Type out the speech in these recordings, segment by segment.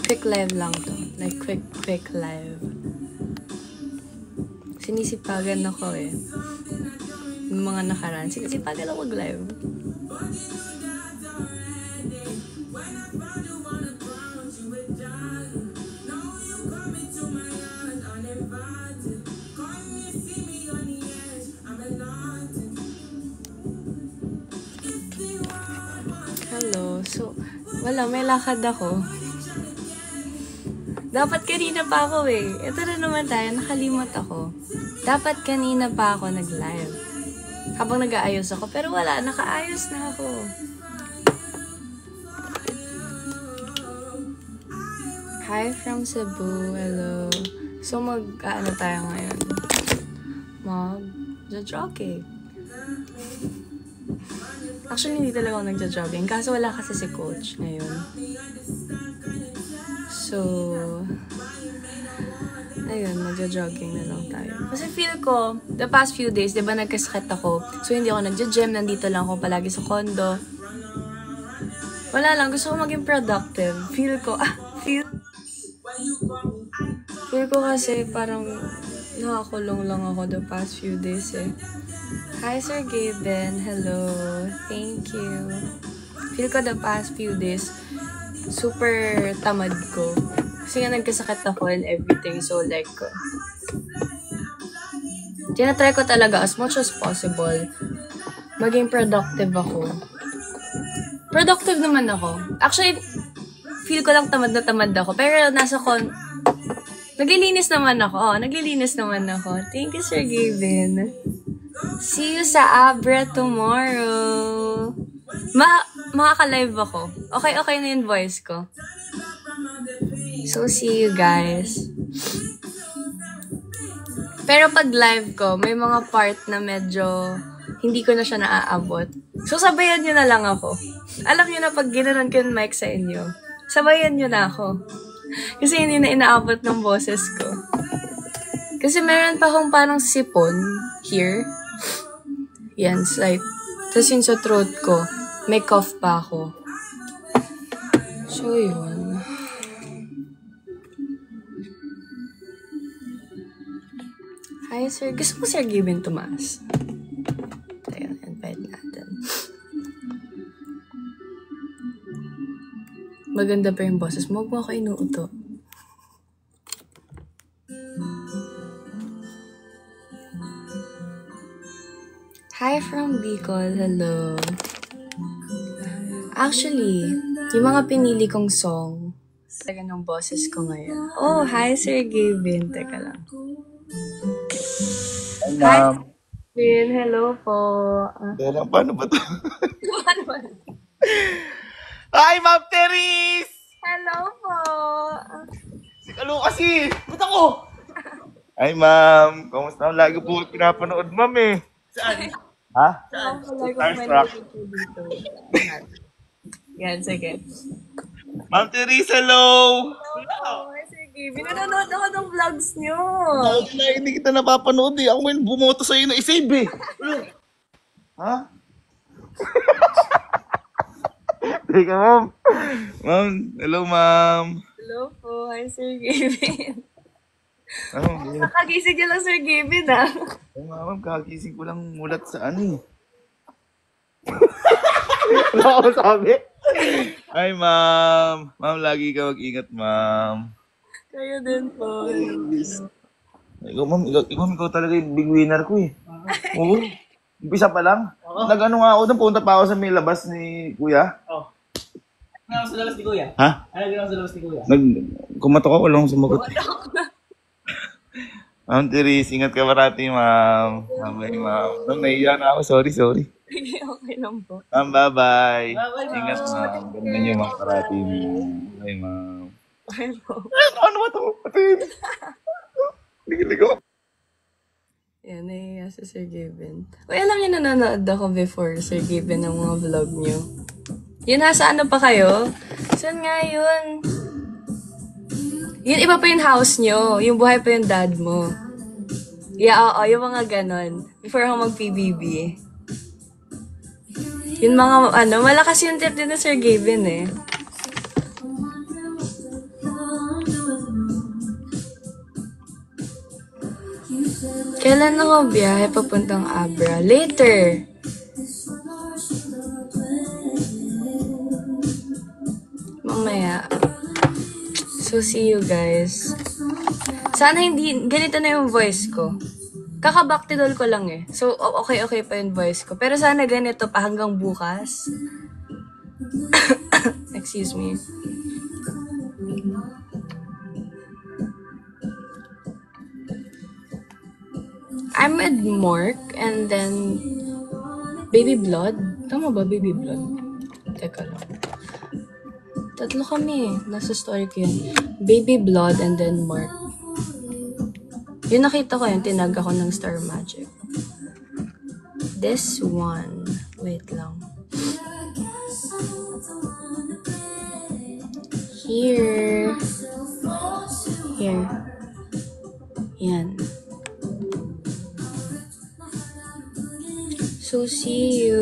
Quick live lang to. Like, quick live. Sinisipagan ako eh. Yung mga nakaraan, sinisipagan ako mag-live. Hello. So, wala, may lakad ako. Dapat kanina pa ako eh. Ito na naman tayo, nakalimot ako. Dapat kanina pa ako nag-live. Habang nag-aayos ako. Pero wala, nakaayos na ako. Hi from Cebu. Hello. So, ano tayo ngayon? Mag-jogging. Actually, hindi talaga ako nagja-jogging. Kaso wala kasi si coach ngayon. So, ayun, magja-jogging na lang tayo. Kasi feel ko, the past few days, di ba nagkasakit ako? So, hindi ako nagja-gym. Nandito lang ako palagi sa condo. Wala lang. Gusto ko maging productive. Feel ko kasi parang nakakulong lang ako the past few days eh. Hi, Sir Gaben. Hello. Thank you. Feel ko the past few days, super tamad ko. Kasi nga nagkasakit ako and everything. So, like, tinatry ko talaga as much as possible maging productive ako. Productive naman ako. Actually, feel ko lang tamad na tamad ako. Pero naglilinis naman ako. Naglilinis naman ako. Thank you, Sir Gavin. See you sa Abra tomorrow. Makaka-live ako. Okay na yung voice ko. So, see you guys. Pero pag live ko, may mga part na medyo hindi ko na siya naaabot. So, sabayan nyo na lang ako. Alam nyo na pag ginanon ko yung mic sa inyo, sabayan nyo na ako. Kasi hindi na inaabot ng boses ko. Kasi meron pa akong parang sipon here. Yan, slight. Tapos yun sa throat ko, may cough pa ako. So, yun. Hi, sir. Gusto mo, Sir Given Tomas? Ayan, invite natin. Maganda pa yung boses mo. Huwag mo ako inuuto. Hi from Bicol. Hello. Actually, yung mga pinili kong song, talaga ng boses ko ngayon. Oh, hi Sir Gavin. Teka lang. Hi, Gavin. Hello po. Paano ba ito? Hi, Ma'am Teres! Hello po. Sikalo kasi! Ba't ako? Hi, Ma'am. Kamusta? Lagi po pinapanood, Ma'am eh. Saan? Ha? Starstruck. Yan, sige. Ma'am Teres, hello! Hello, Sir Gavin. Nanonood ako ng vlogs nyo. Hindi kita napapanood eh. Ako may bumoto sa'yo na isave eh. Ha? Teka, Ma'am. Ma'am, hello, Ma'am. Hello po. Hi, Sir Gavin. Oh, Nakagising niyo lang, Sir Gavin, ah. Ma'am, kagising ko lang mulat sa ano eh. Ano ako sabi? Hi, Ma'am. Ma'am, lagi ka mag-ingat, Ma'am. Kayo din po. Ikaw talaga yung big winner ko eh. Oo. Umpisa pa lang. Nag-ano nga ako doon, punta pa ako sa may labas ni Kuya. Oh. Ano sa labas ni Kuya? Ha? Ano ginawa sa labas ni Kuya? Kumatok ako, walang sumagot. Ma'am Teres, ingat ka parati, Ma'am. Bye, Ma'am. Ma'am, nahiya na ako. Sorry. Okay lang po. Ma'am, bye-bye. Bye-bye, Ma'am. Ingat, Ma'am. Ganda niyo, Ma'am, parati, Ma'am. Bye, Ma'am. Okay po. Ano ba ito? Ligo. Yan, nahiya si Sir Gavin. Uy, alam niyo, nanonood ako before, Sir Gavin, ng mga vlog niyo. Yun, nasa ano pa kayo? Saan nga yun? Yun, iba pa yung house niyo. Yung buhay pa yung dad mo. Yeah, oo, yung mga ganon. Before ako mag-PBB. Yung mga, malakas yung trip din na Sir Gavin eh. Kailan ako biyahe papuntang Abra? Later. Mamaya. So, see you guys. Sana hindi, ganito na yung voice ko. Kaka-backdidol ko lang eh. So, okay pa yung voice ko. Pero sana ganito pa hanggang bukas. Excuse me. I'm with Mork and then Baby Blood. Tama ba, Baby Blood? Teka lang. Tatlo kami. Nasa story ko yun. Baby Blood and then Mark. Yung nakita ko yun, tinag ako ng Star Magic. This one. Wait lang. Here. Here. Yan. So, see you.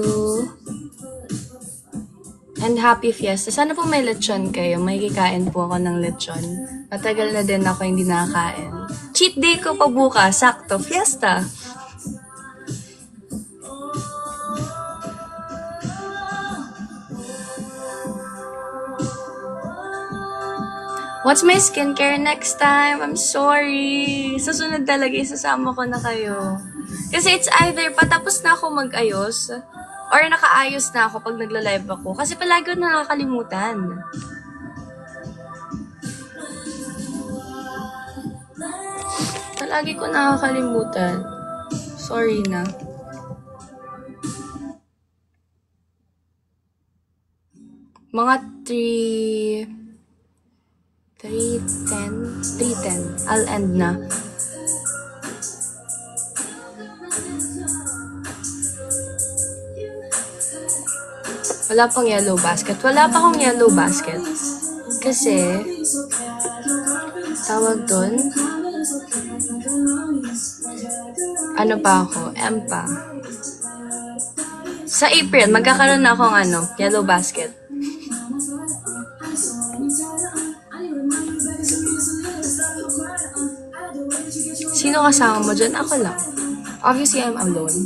And happy fiesta. Sana po may lechon kayo. May kikain po ako ng lechon. Matagal na din ako hindi nakakain. Cheat day ko pa bukas. Sakto. Fiesta. What's my skincare next time? I'm sorry. Susunod talaga, isasama ko na kayo. Kasi it's either patapos na ako mag-ayos or nakaayos na ako pag nagla-live ako. Kasi palagi ko nakakalimutan. Palagi ko nakakalimutan. Sorry na. Mga 3:10. I'll end na. Wala pang yellow basket. Wala pa akong yellow basket. Kasi, tawag doon, ano pa ako? M pa. Sa April, magkakaroon na akong yellow basket. Sino kasama mo dyan? Ako lang. Obviously, I'm alone.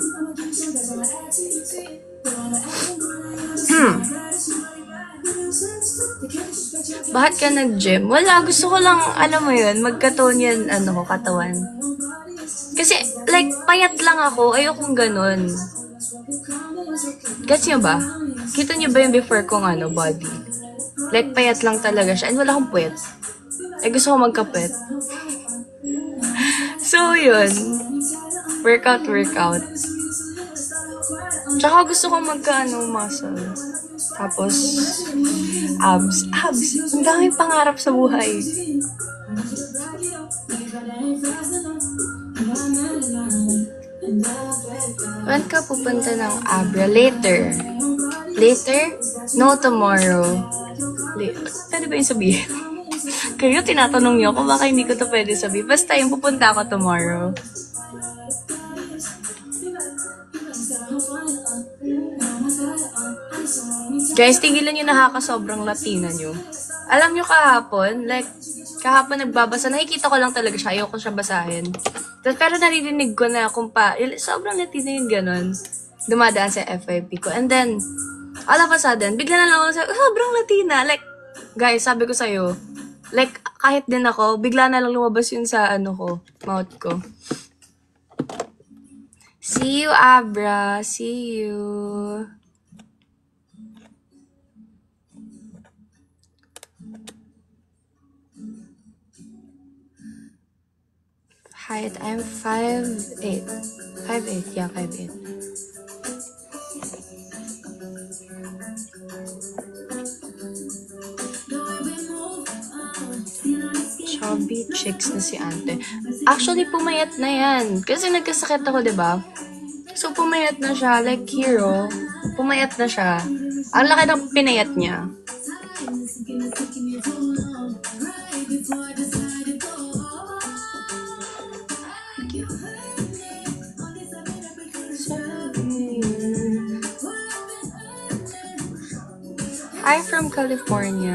Bakit ka nag-gym? Wala, gusto ko lang, alam mo yun, magka-tone yan, katawan. Kasi, like, payat lang ako, ayokong ganun. Gets nyo ba? Kita nyo ba yung before kong, body? Like, payat lang talaga siya, and wala akong puwet. Gusto ko magka-puwet. So, yun. Workout. Tsaka gusto ko muscle. Tapos, abs. Ang daming pangarap sa buhay. When ka pupunta ng Abra? Later? No, tomorrow. Pwede ba yung sabihin? Kayo, tinatanong niyo kung baka hindi ko to pwede sabihin. Basta yung pupunta ako tomorrow. Guys, tigilan nyo nakakasobrang Latina nyo. Alam nyo kahapon nagbabasa, nakikita ko lang talaga siya, ayoko siya basahin. Pero naririnig ko na sobrang Latina yun ganon. Dumadaan sa FYP ko. And then, all of a sudden, bigla na lang ako sobrang Latina. Like, guys, sabi ko sa'yo, like, kahit din ako, bigla na lang lumabas yun sa mouth ko. See you, Abra. See you. Height, I'm 5'8". 5'8", yeah, 5'8". Chubby chicks na si ante. Actually, pumayat na yan. Kasi nagkasakit ako, diba? So, pumayat na siya. Like, hero. Pumayat na siya. Ang laki ng pinayat niya. from California.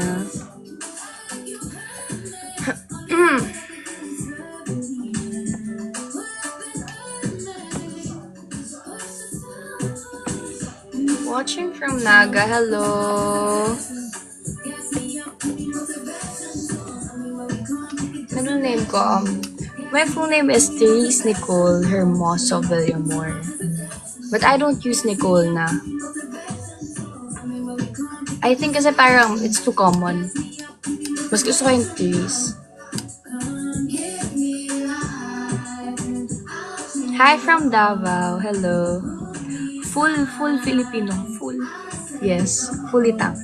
Watching from Naga, hello. Middle name ko, my full name is Therese Nicole Hermoso Villamor. But I don't use Nicole na. I think kasi parang it's too common. Mas gusto ko yung Therese. Hi from Davao, hello. Full Filipino. Full. Yes. Fully tank.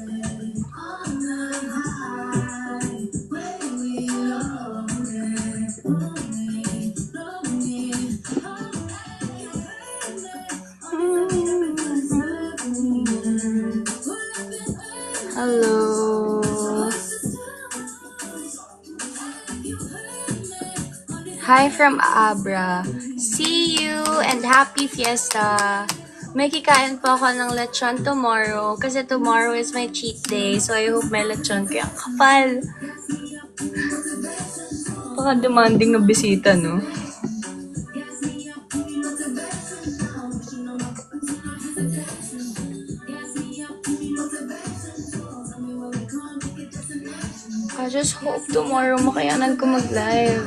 Hello. Hi from Abra. See you and happy fiesta. May kikain po ako ng lechon tomorrow kasi tomorrow is my cheat day. So, I hope may lechon. Kaya kapal. Baka demanding na bisita, no? I just hope tomorrow makayanan ko mag-live.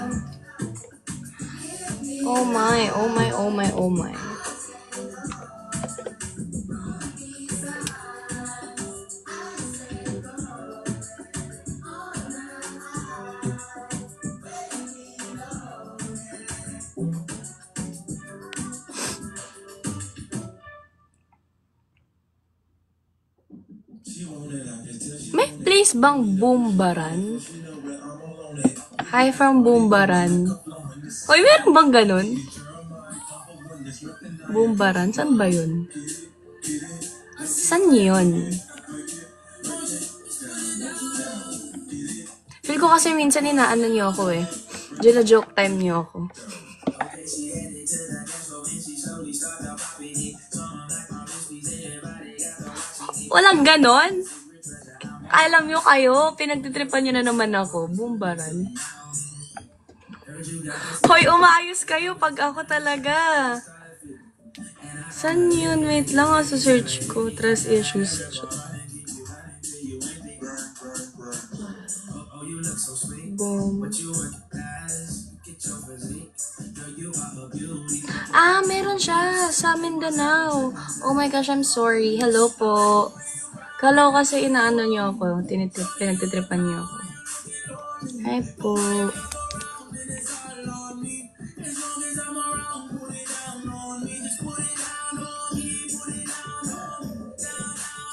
Oh my, oh my, oh my, oh my. May place bang Bumbaran? Hi from Bumbaran. Hoy, meron bang ganun? Bumbaran? Saan ba yun? Saan yun? Feel ko kasi minsan inaano niyo ako eh. Gina-joke time niyo ako. Walang ganon? Alam nyo kayo, pinagtitripan nyo na naman ako. Bumbaran. Hoy, umayos kayo pag ako talaga. Saan yun? Wait lang, sa search ko. Trust issues. Boom. Ah, meron siya sa Mindanao. Oh my gosh, I'm sorry. Hello po. Kala ko kasi inaano niyo ako. Pinagtitripan niyo ako. Hi po.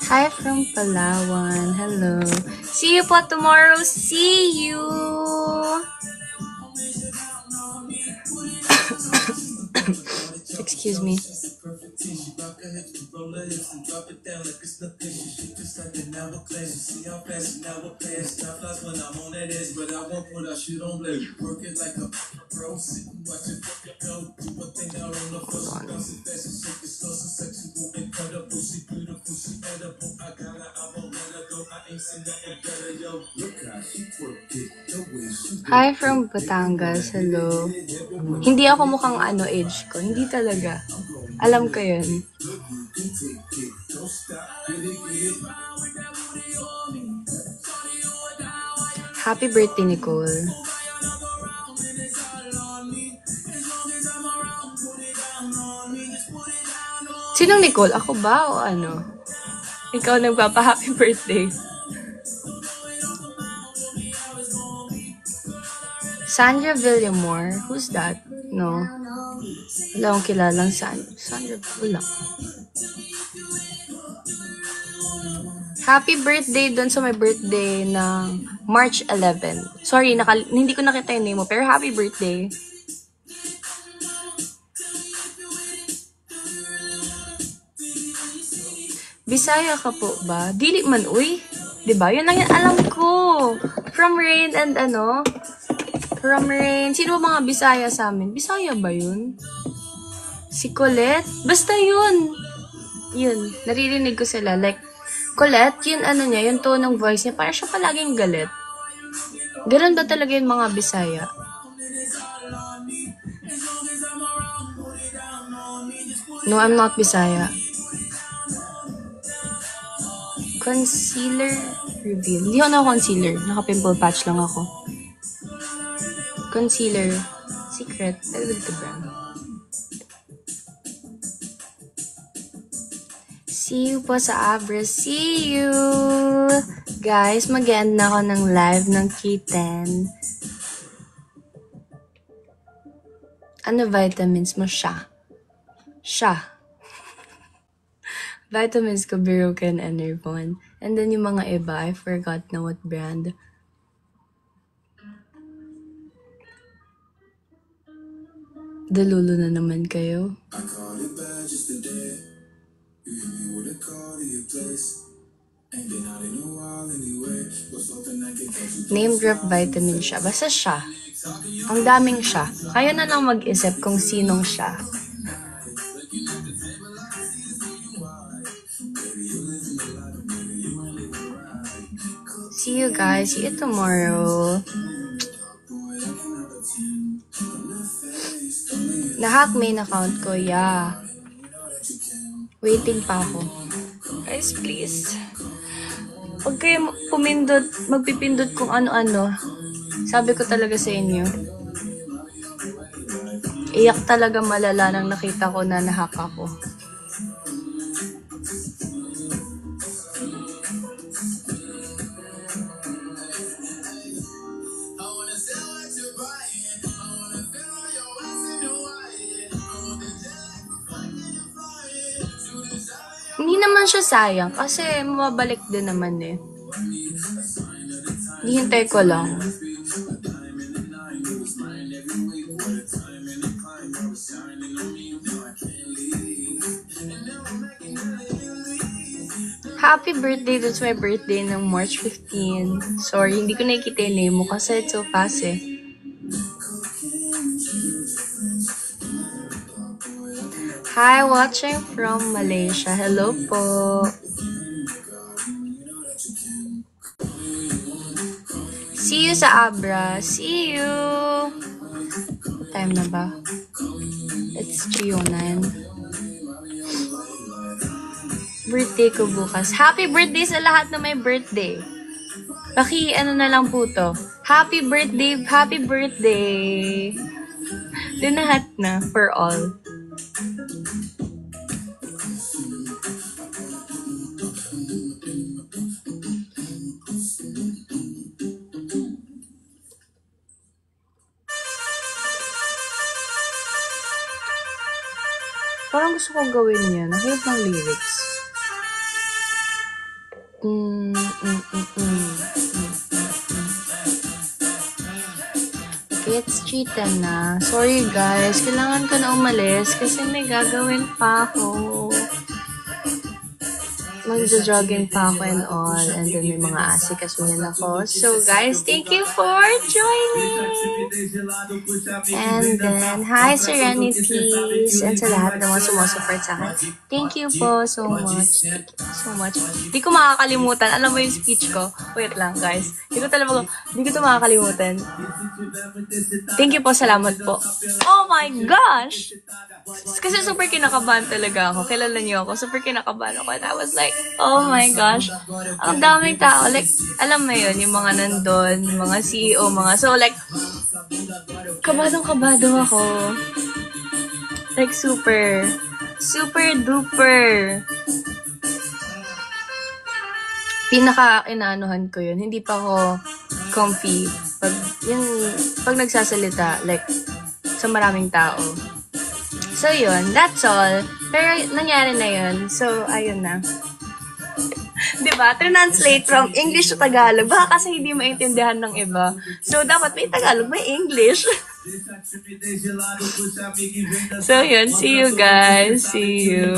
Hi from Palawan. Hello. See you po tomorrow. See you. Excuse me. Hi from Batangas. Hello. Hindi ako mukhang age ko. Hindi talaga. Alam ko yun. Happy birthday, Nicole. Sinong Nicole? Ako ba o ano? Ikaw nagpapa-happy birthday. Sandra Villamor? Who's that? No. Wala akong kilalang Sandra. Wala. Happy birthday dun sa my birthday ng March 11. Sorry, hindi ko nakita yung name mo, pero happy birthday. Bisaya ka po ba? Dili man, uy. Diba? Yun lang yung alam ko. From Rain and ano? From Rain. Sino ba mga Bisaya sa amin? Bisaya ba yun? Si Colette? Basta yun. Yun. Naririnig ko sila. Like, Colette, yun ano niya, yung tone ng voice niya, parang siya palaging galit. Ganun ba talaga yung mga Bisaya? No, I'm not Bisaya. Concealer reveal. Hindi ako concealer. Naka-pimple patch lang ako. Concealer. Secret. Velvet brand. See you po sa Abra. See you! Guys, mag-end na ako ng live ng K10. Ano vitamins mo? Siya. Vitamins ko, Birucan and Nervon. And then yung mga iba, I forgot na what brand. Dalulu na naman kayo. Name drop vitamin siya. Basta siya. Ang daming siya. Kayo na lang mag-isip kung sinong siya. See you guys. See you tomorrow. Nahack main account ko. Yeah. Waiting pa ako. Guys, please. Huwag kayo magpipindot kung ano-ano. Sabi ko talaga sa inyo. Iyak talaga malala nang nakita ko na nahack ako. Hindi naman siya sayang kasi mababalik din naman eh. Hihintay ko lang. Happy birthday! That's my birthday ng March 15. Sorry, hindi ko nakikita yung name mo kasi it's so fast eh. Hi, watching from Malaysia. Hello po. See you sa Abra. See you. Time na ba? It's 3:09. Birthday ko bukas. Happy birthday sa lahat na may birthday. Ano na lang po to. Happy birthday, happy birthday. Dinahat na for all. Parang gusto kong gawin yan. Nakita ng lyrics. Okay, it's 3:10 na. Sorry guys, kailangan ko na umalis kasi may gagawin pa ako. Magja-jogging pa ako and all. And then may mga asikasuhin ako. So guys, thank you for joining! And then, hi Serenities! And sa lahat na mga sumusupport sa akin. Thank you po so much. Thank you so much. Di ko makakalimutan. Alam mo yung speech ko? Wait lang guys. Di ko ito makakalimutan. Thank you po. Salamat po. Oh my gosh! Kasi super kinakabahan talaga ako. Kilala niyo ako. Super kinakabahan ako. And I was like, oh my gosh. Ang daming tao. Like, alam mo yun, yung mga nandun, mga CEO, so like, kabadong-kabado ako. Like, super duper. Pinaka-inaanuhan ko yun. Hindi pa ako comfy. Pag nagsasalita, like, sa maraming tao. So, yun. That's all. Pero, nangyari na yun. So, ayun na. Diba? Translate from English to Tagalog. Baka kasi hindi maintindihan ng iba. So, dapat may Tagalog, may English. So, yun. See you guys. See you.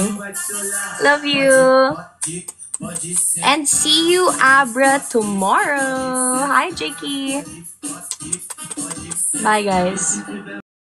Love you. And see you, Abra, tomorrow. Hi, Jakey. Bye, guys.